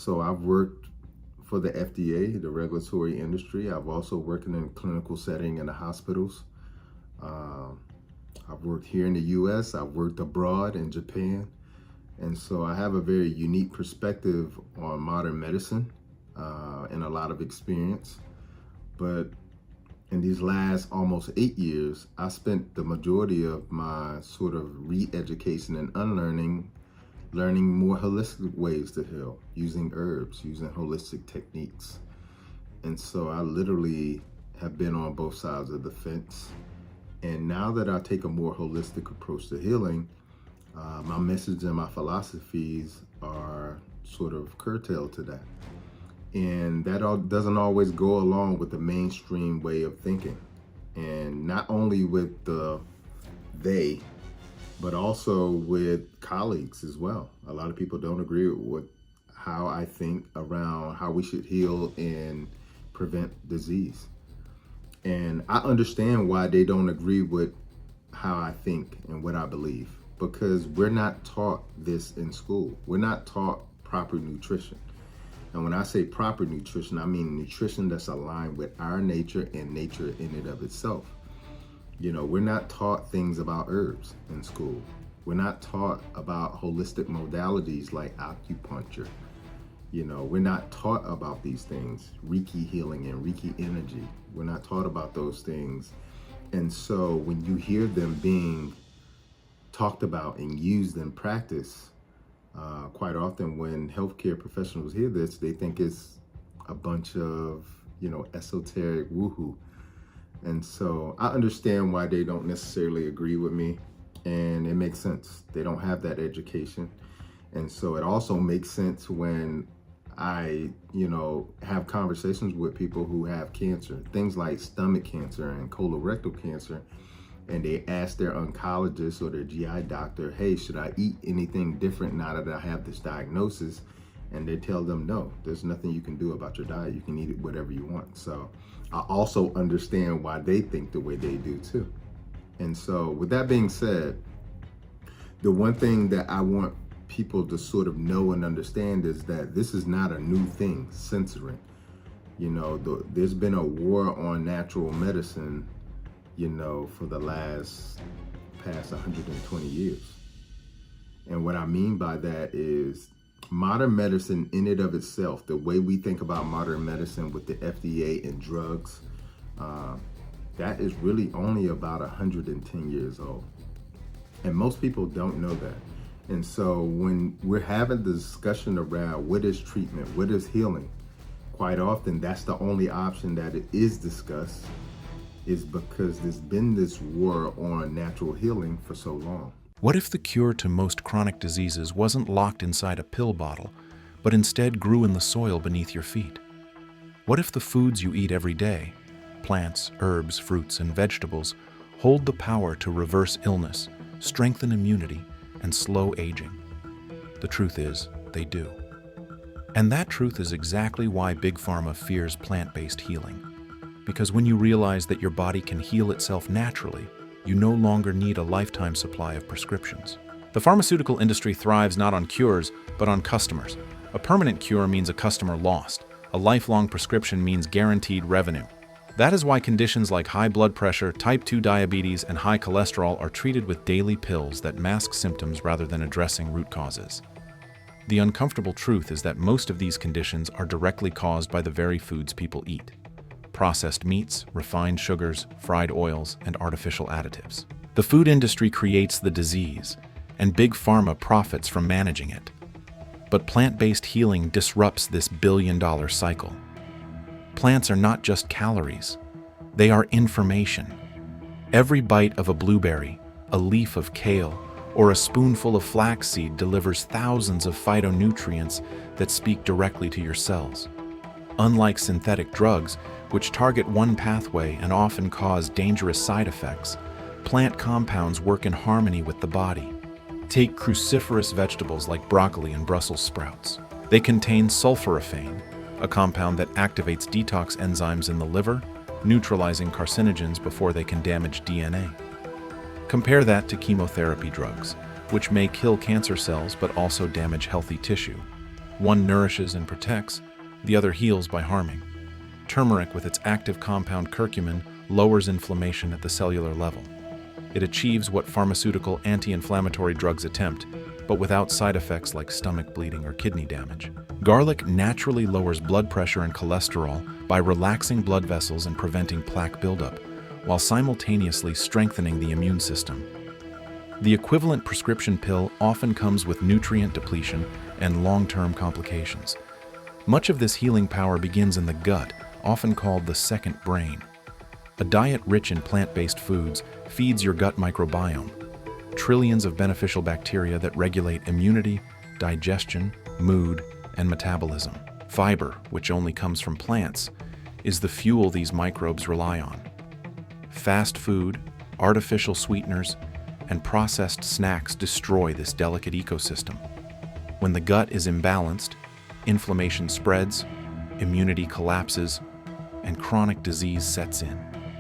So I've worked for the FDA, the regulatory industry. I've also worked in a clinical setting in the hospitals. Um, I've worked here in the US, I've worked abroad in Japan. And so I have a very unique perspective on modern medicine and a lot of experience. But in these last almost 8 years, I spent the majority of my sort of re-education and unlearning, learning more holistic ways to heal, using herbs, using holistic techniques. And so I literally have been on both sides of the fence. And now that I take a more holistic approach to healing, my message and my philosophies are sort of curtailed to that. And that doesn't always go along with the mainstream way of thinking. And not only with they, but also with colleagues as well. A lot of people don't agree with how I think around how we should heal and prevent disease. And I understand why they don't agree with how I think and what I believe, because we're not taught this in school. We're not taught proper nutrition. And when I say proper nutrition, I mean nutrition that's aligned with our nature and nature in and of itself. You know, we're not taught things about herbs in school. We're not taught about holistic modalities like acupuncture. You know, we're not taught about these things, Reiki healing and Reiki energy. We're not taught about those things. And so when you hear them being talked about and used in practice, quite often when healthcare professionals hear this, they think it's a bunch of, esoteric woohoo. And so I understand why they don't necessarily agree with me, and it makes sense. They don't have that education. And so it also makes sense when I, have conversations with people who have cancer, things like stomach cancer and colorectal cancer, and they ask their oncologist or their GI doctor, hey, should I eat anything different now that I have this diagnosis? And they tell them, no, there's nothing you can do about your diet. You can eat it whatever you want. So I also understand why they think the way they do too. And so with that being said, the one thing that I want people to sort of know and understand is that this is not a new thing, censoring. There's been a war on natural medicine, for the past 120 years. And what I mean by that is modern medicine in and of itself, the way we think about modern medicine with the FDA and drugs, that is really only about 110 years old. And most people don't know that. And so when we're having the discussion around what is treatment, what is healing, quite often that's the only option that it is discussed, is because there's been this war on natural healing for so long. What if the cure to most chronic diseases wasn't locked inside a pill bottle, but instead grew in the soil beneath your feet? What if the foods you eat every day, plants, herbs, fruits, and vegetables, hold the power to reverse illness, strengthen immunity, and slow aging? The truth is, they do. And that truth is exactly why Big Pharma fears plant-based healing. Because when you realize that your body can heal itself naturally, you no longer need a lifetime supply of prescriptions. The pharmaceutical industry thrives not on cures, but on customers. A permanent cure means a customer lost. A lifelong prescription means guaranteed revenue. That is why conditions like high blood pressure, type 2 diabetes, and high cholesterol are treated with daily pills that mask symptoms rather than addressing root causes. The uncomfortable truth is that most of these conditions are directly caused by the very foods people eat: processed meats, refined sugars, fried oils, and artificial additives. The food industry creates the disease, and Big Pharma profits from managing it. But plant-based healing disrupts this billion-dollar cycle. Plants are not just calories, they are information. Every bite of a blueberry, a leaf of kale, or a spoonful of flaxseed delivers thousands of phytonutrients that speak directly to your cells. Unlike synthetic drugs, which target one pathway and often cause dangerous side effects, plant compounds work in harmony with the body. Take cruciferous vegetables like broccoli and Brussels sprouts. They contain sulforaphane, a compound that activates detox enzymes in the liver, neutralizing carcinogens before they can damage DNA. Compare that to chemotherapy drugs, which may kill cancer cells but also damage healthy tissue. One nourishes and protects, the other heals by harming. Turmeric, with its active compound curcumin, lowers inflammation at the cellular level. It achieves what pharmaceutical anti-inflammatory drugs attempt, but without side effects like stomach bleeding or kidney damage. Garlic naturally lowers blood pressure and cholesterol by relaxing blood vessels and preventing plaque buildup, while simultaneously strengthening the immune system. The equivalent prescription pill often comes with nutrient depletion and long-term complications. Much of this healing power begins in the gut, often called the second brain. A diet rich in plant-based foods feeds your gut microbiome, trillions of beneficial bacteria that regulate immunity, digestion, mood, and metabolism. Fiber, which only comes from plants, is the fuel these microbes rely on. Fast food, artificial sweeteners, and processed snacks destroy this delicate ecosystem. When the gut is imbalanced, inflammation spreads, immunity collapses, and chronic disease sets in.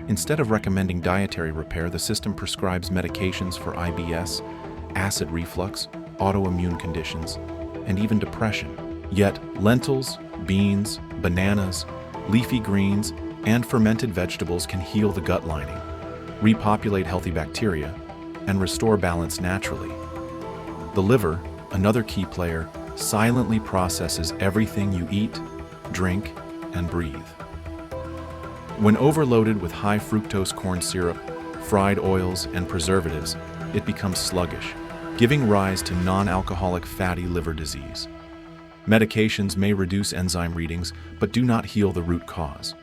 Instead of recommending dietary repair, the system prescribes medications for IBS, acid reflux, autoimmune conditions, and even depression. Yet, lentils, beans, bananas, leafy greens, and fermented vegetables can heal the gut lining, repopulate healthy bacteria, and restore balance naturally. The liver, another key player, silently processes everything you eat, drink, and breathe. When overloaded with high fructose corn syrup, fried oils, and preservatives, it becomes sluggish, giving rise to non-alcoholic fatty liver disease. Medications may reduce enzyme readings, but do not heal the root cause.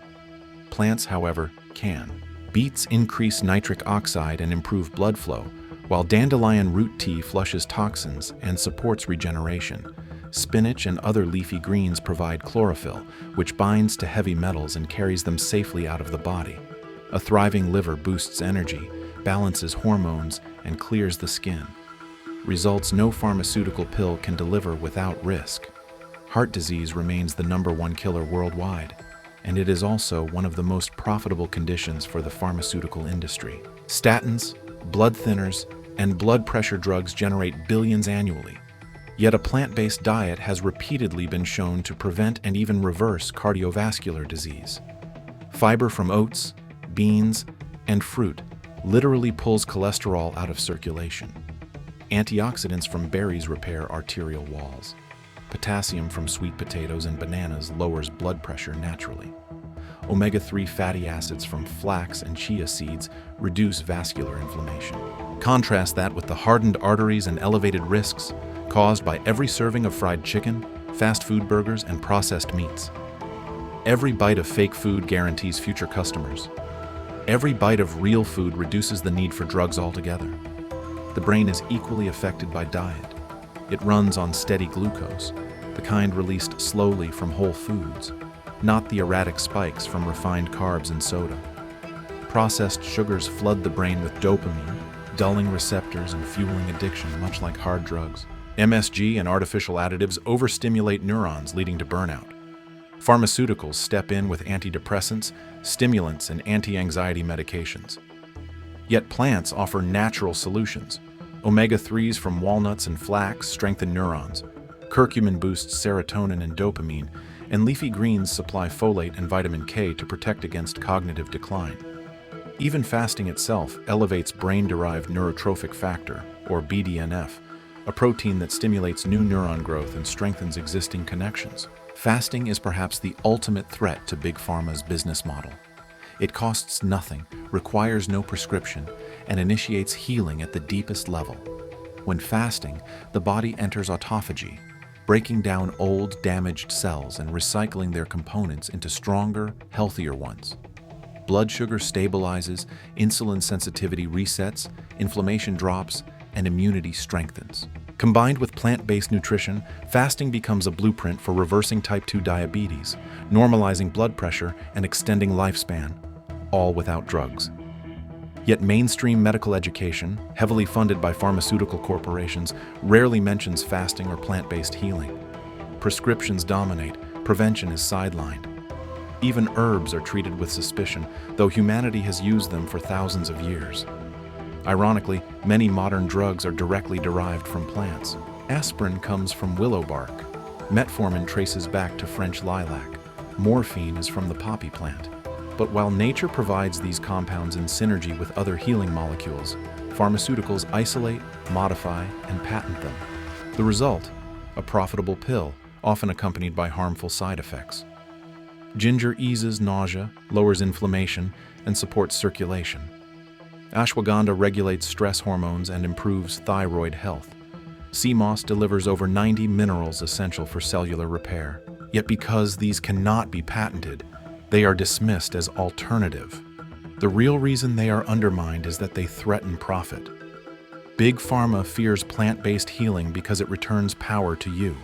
Plants, however, can. Beets increase nitric oxide and improve blood flow, while dandelion root tea flushes toxins and supports regeneration. Spinach and other leafy greens provide chlorophyll, which binds to heavy metals and carries them safely out of the body. A thriving liver boosts energy, balances hormones, and clears the skin. Results no pharmaceutical pill can deliver without risk. Heart disease remains the #1 killer worldwide, and it is also one of the most profitable conditions for the pharmaceutical industry. Statins, blood thinners, and blood pressure drugs generate billions annually. Yet a plant-based diet has repeatedly been shown to prevent and even reverse cardiovascular disease. Fiber from oats, beans, and fruit literally pulls cholesterol out of circulation. Antioxidants from berries repair arterial walls. Potassium from sweet potatoes and bananas lowers blood pressure naturally. Omega-3 fatty acids from flax and chia seeds reduce vascular inflammation. Contrast that with the hardened arteries and elevated risks caused by every serving of fried chicken, fast food burgers, and processed meats. Every bite of fake food guarantees future customers. Every bite of real food reduces the need for drugs altogether. The brain is equally affected by diet. It runs on steady glucose, the kind released slowly from whole foods, not the erratic spikes from refined carbs and soda. Processed sugars flood the brain with dopamine, dulling receptors and fueling addiction, much like hard drugs. MSG and artificial additives overstimulate neurons, leading to burnout. Pharmaceuticals step in with antidepressants, stimulants, and anti-anxiety medications. Yet plants offer natural solutions. Omega-3s from walnuts and flax strengthen neurons. Curcumin boosts serotonin and dopamine, and leafy greens supply folate and vitamin K to protect against cognitive decline. Even fasting itself elevates brain-derived neurotrophic factor, or BDNF, a protein that stimulates new neuron growth and strengthens existing connections. Fasting is perhaps the ultimate threat to Big Pharma's business model. It costs nothing, requires no prescription, and initiates healing at the deepest level. When fasting, the body enters autophagy, breaking down old, damaged cells and recycling their components into stronger, healthier ones. Blood sugar stabilizes, insulin sensitivity resets, inflammation drops, and immunity strengthens. Combined with plant-based nutrition, fasting becomes a blueprint for reversing type 2 diabetes, normalizing blood pressure, and extending lifespan, all without drugs. Yet mainstream medical education, heavily funded by pharmaceutical corporations, rarely mentions fasting or plant-based healing. Prescriptions dominate, prevention is sidelined. Even herbs are treated with suspicion, though humanity has used them for thousands of years. Ironically, many modern drugs are directly derived from plants. Aspirin comes from willow bark. Metformin traces back to French lilac. Morphine is from the poppy plant. But while nature provides these compounds in synergy with other healing molecules, pharmaceuticals isolate, modify, and patent them. The result? A profitable pill, often accompanied by harmful side effects. Ginger eases nausea, lowers inflammation, and supports circulation. Ashwagandha regulates stress hormones and improves thyroid health. Sea moss delivers over 90 minerals essential for cellular repair. Yet because these cannot be patented, they are dismissed as alternative. The real reason they are undermined is that they threaten profit. Big Pharma fears plant-based healing because it returns power to you.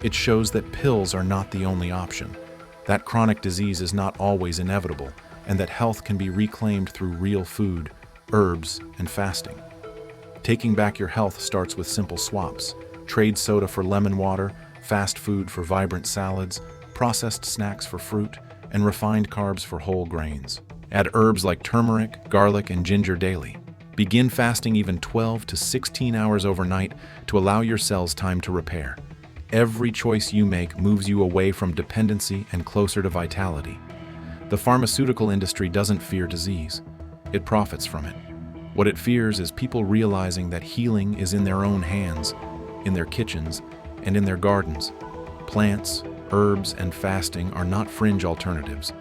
It shows that pills are not the only option, that chronic disease is not always inevitable, and that health can be reclaimed through real food, herbs, and fasting. Taking back your health starts with simple swaps. Trade soda for lemon water, fast food for vibrant salads, processed snacks for fruit, and refined carbs for whole grains. Add herbs like turmeric, garlic, and ginger daily. Begin fasting even 12 to 16 hours overnight to allow your cells time to repair. Every choice you make moves you away from dependency and closer to vitality. The pharmaceutical industry doesn't fear disease. It profits from it. What it fears is people realizing that healing is in their own hands, in their kitchens, and in their gardens. Plants, herbs, and fasting are not fringe alternatives.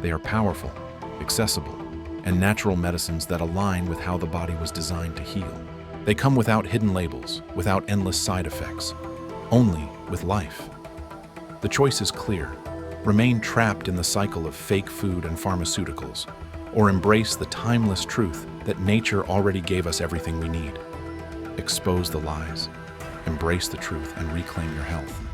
They are powerful, accessible, and natural medicines that align with how the body was designed to heal. They come without hidden labels, without endless side effects, only with life. The choice is clear. Remain trapped in the cycle of fake food and pharmaceuticals, or embrace the timeless truth that nature already gave us everything we need. Expose the lies, embrace the truth, and reclaim your health.